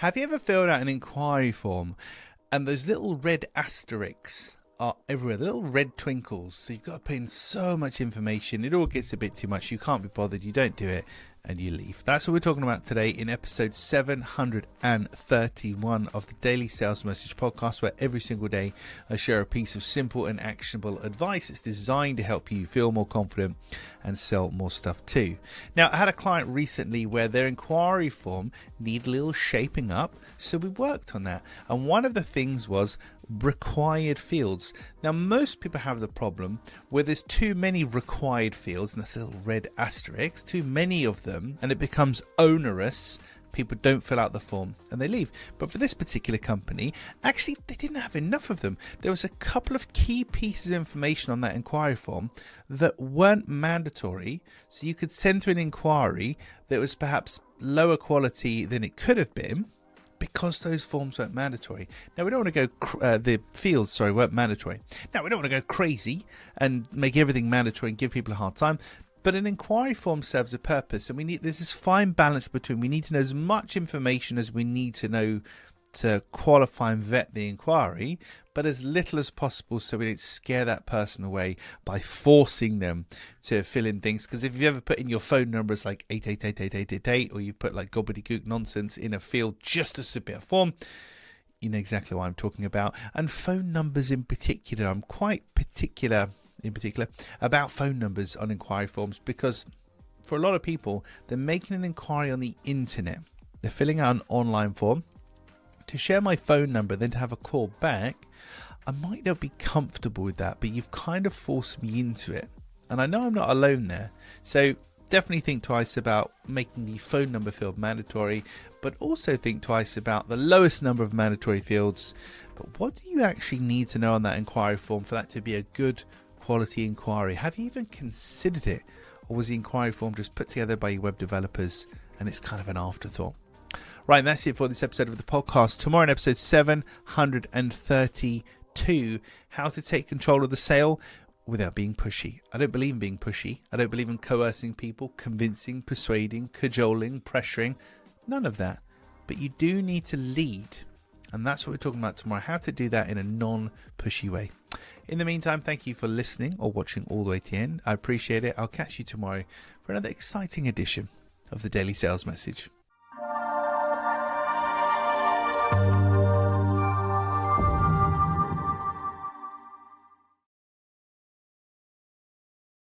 Have you ever filled out an inquiry form and those little red asterisks are everywhere, the little red twinkles? So you've got to put in so much information, it all gets a bit too much, you can't be bothered, you don't do it, and you leave. That's what we're talking about today in episode 731 of the Daily Sales Message podcast, where every single day I share a piece of simple and actionable advice. It's designed to help you feel more confident and sell more stuff too. Now, I had a client recently where their inquiry form needed a little shaping up, so we worked on that. And one of the things was required fields. Now, most people have the problem where there's too many required fields, and that's a little red asterisk, too many of them, and it becomes onerous. People don't fill out the form and they leave. But for this particular company, actually they didn't have enough of them. There was a couple of key pieces of information on that inquiry form that weren't mandatory, so you could send through an inquiry that was perhaps lower quality than it could have been, because those forms weren't mandatory. Now, we don't want to go, the fields, weren't mandatory. Now, we don't want to go crazy and make everything mandatory and give people a hard time, but an inquiry form serves a purpose, and there's this fine balance between we need to know as much information as we need to know to qualify and vet the inquiry, but as little as possible so we don't scare that person away by forcing them to fill in things. Because if you ever put in your phone numbers like 8888888, or you put like gobbledygook nonsense in a field just to submit a form, you know exactly what I'm talking about. And phone numbers in particular, I'm quite particular about phone numbers on inquiry forms, because for a lot of people, they're making an inquiry on the internet. They're filling out an online form. To share my phone number, then to have a call back, I might not be comfortable with that, but you've kind of forced me into it. And I know I'm not alone there. So definitely think twice about making the phone number field mandatory, but also think twice about the lowest number of mandatory fields. But what do you actually need to know on that inquiry form for that to be a good quality inquiry? Have you even considered it? Or was the inquiry form just put together by your web developers and it's kind of an afterthought? Right, and that's it for this episode of the podcast. Tomorrow in episode 732, how to take control of the sale without being pushy. I don't believe in being pushy. I don't believe in coercing people, convincing, persuading, cajoling, pressuring. None of that. But you do need to lead. And that's what we're talking about tomorrow, how to do that in a non-pushy way. In the meantime, thank you for listening or watching all the way to the end. I appreciate it. I'll catch you tomorrow for another exciting edition of the Daily Sales Message.